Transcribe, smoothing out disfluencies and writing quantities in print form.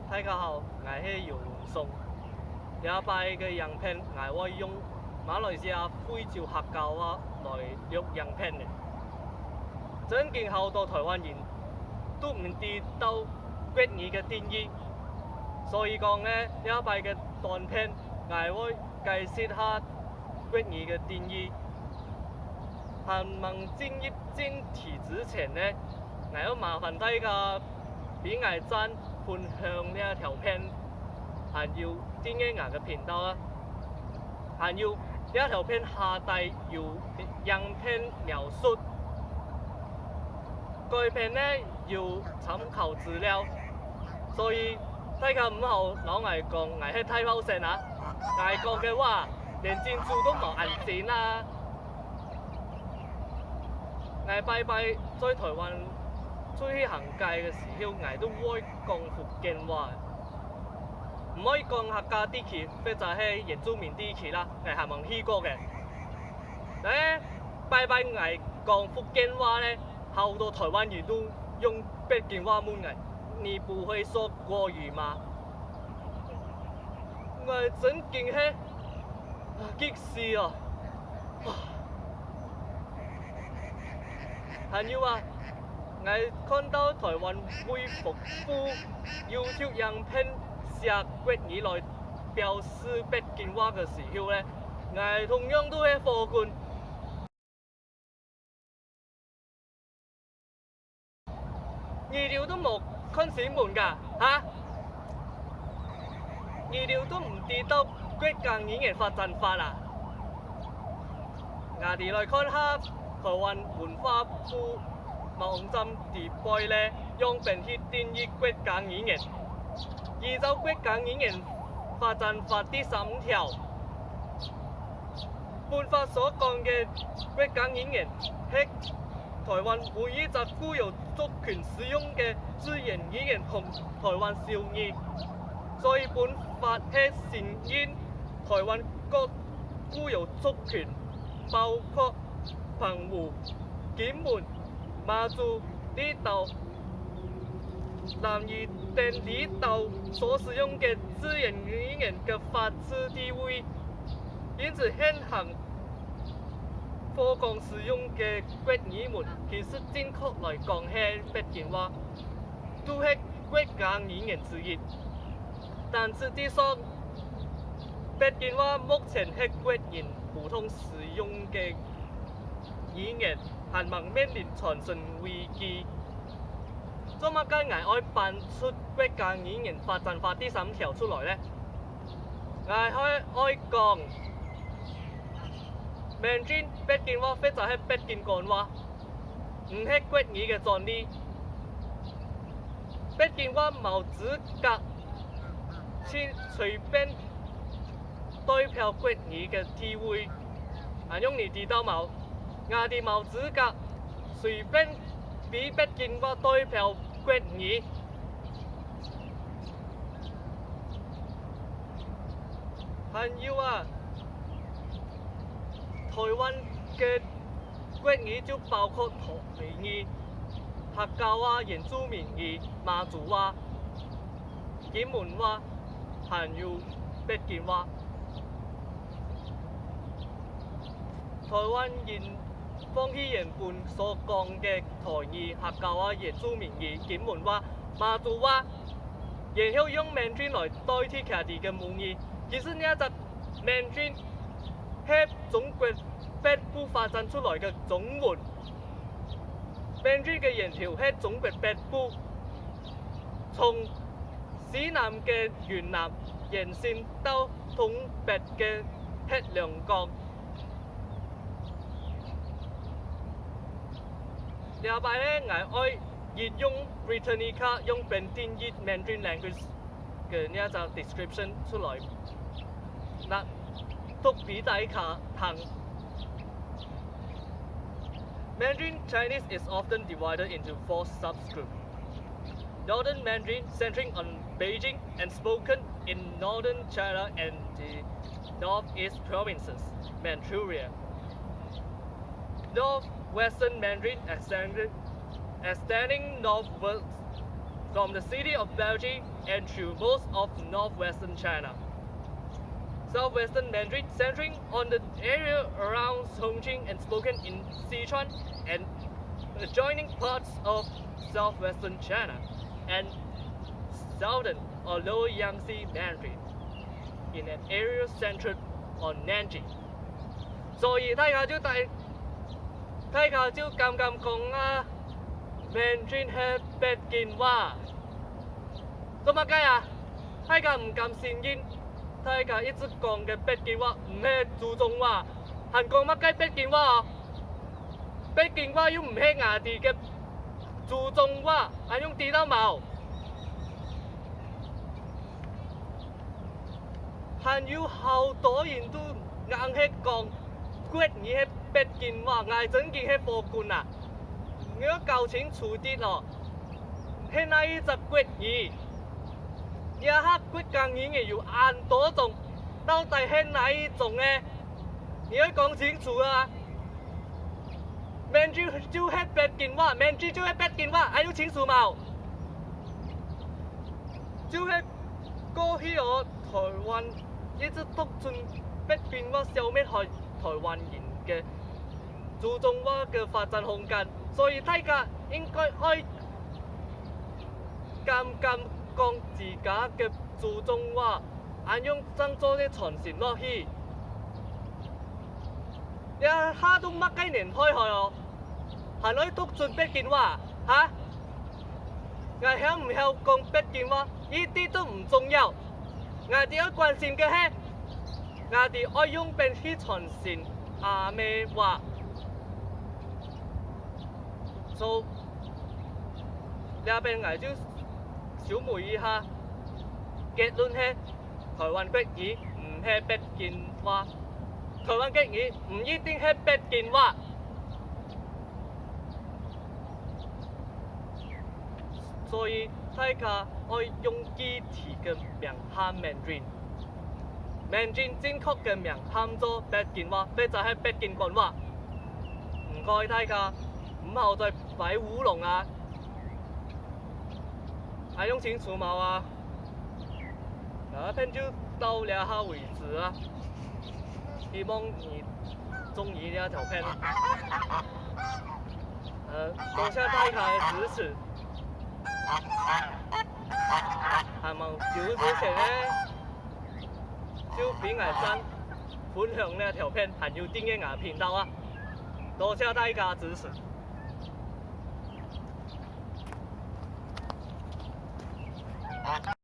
大家好，我是姚龙松。礼拜嘅影片，我會用馬來西亞非洲客家話來錄影片嘅。真正好多台灣人都唔知道國語嘅定義，所以講呢，禮拜嘅短片，我會解釋下國語嘅定義。喺問進入正題之前呢，我要麻煩大家俾我讚分享呢一條片，還要訂閱我嘅頻道啊！還有呢一條片下底有影片描述，該片呢要參考資料，所以大家唔好攞我講我係太保險啊！我講嘅話連珍珠都冇銀錢啊！我拜拜在台灣出去行街嘅時候，我都會講福建話，唔可以講客家地區或者係原住民地區啦，我係冇去過嘅。咧拜拜我講福建話咧，好多台灣人都用北京話問我，你不會說國語嗎？我真驚係激死啊！還有啊，我看到台灣恢復部 YouTube 影片寫國語來表示北京話嘅時候呢，我同樣都係火滾。二條都冇看新聞㗎嚇，二條都唔知道國家語言發展法啦。我哋來看下台灣文化部網站地位呢，用便去定義國家語言。依照國家語言發展法第3條，本法所講嘅國家語言係台灣每一隻固有族群使用嘅自然語言同台灣少異，所以本法係承認台灣各固有族群，包括澎湖、金門、馬祖、離島、南嶼等離島所使用嘅自然語言嘅法治地位，因此現行課綱使用嘅國語們，其實正確來講係北京話，都係國家語言之一。但實際上，北京話目前係國人普通使用嘅語言，係蒙面臨傳承危機。做乜解我愛辦出國家語言發展法第3條出來呢？我愛講明專北京話或者係北京講話，唔係國語嘅專利。北京話冇資格去隨便代表國語嘅地位，用你知道冇？我哋冇資格隨便俾北京話代表國語。還有啊，台灣嘅國語就包括台語、客家話、原住民語、馬祖話、金門話，還有北京話。台灣人放棄原本所講嘅台語、客家話、原住民語、金門話、馬祖話，然後用緬甸來代替其他嘅母語。其實呢一隻緬甸係中國北部發展出來嘅種門，緬甸嘅源頭係中國北部，從西南嘅雲南延伸到東北嘅黑龍江。禮拜呢，我愛引用 Britannica 用本定義 Mandarin language 嘅呢一隻 description 出來，嗱，讀俾大家聽。Mandarin Chinese is often divided into 4 subgroups. Northern Mandarin, centering on Beijing and spoken in northern China and the northeast provinces, Manchuria. Northwestern Mandarin extending northwards from the city of Belgium and through most of northwestern China. Southwestern Mandarin centering on the area around Chongqing and spoken in Sichuan and adjoining parts of southwestern China and southern or lower Yangtze Mandarin in an area centered on Nanjing. 所以大家就咁講啊 ，Mandarin 係北京話，做乜解啊？大家唔敢承認。大家一直講嘅北京話唔係祖宗話，係講乜解北京話啊？北京話又唔係我哋嘅祖宗話，係用知道冇？係有好多人都硬係講國語係北京話，我真嘅係火棍啊！你要搞清楚啲咯，係哪一隻國語？而家國講語嘅有按多種，到底係哪一種呢？你要講清楚啊！Mandarin 就係北京話 ，Mandarin 就係北京話，還要清楚冇？就係過去我台灣一直督進北京話消滅台灣人嘅祖宗話嘅發展空間，所以大家應該可以敢講自家嘅祖宗話，按用爭做啲傳承落去。你下到乜雞年開學哦？係可以督進北京話嚇？我曉唔曉講北京話？呢啲都唔重要。我哋要關心嘅係，我哋愛用邊去傳承阿咩話。所以呢邊我就小梅一下，結論係台灣國語唔係北京話，台灣國語唔一定係北京話。所以大家愛用具體嘅名喊 Mandarin，Mandarin 正確嘅名喊做北京話，或者係北京官話。唔該大家，唔好再擺烏龍啊！還用清楚冇啊？那片就到了下為止啊！希望你中意呢條片。多謝大家嘅支持。係咪少之前咧，就俾我讚分享呢條片，還有訂閱我頻道啊！多謝大家支持。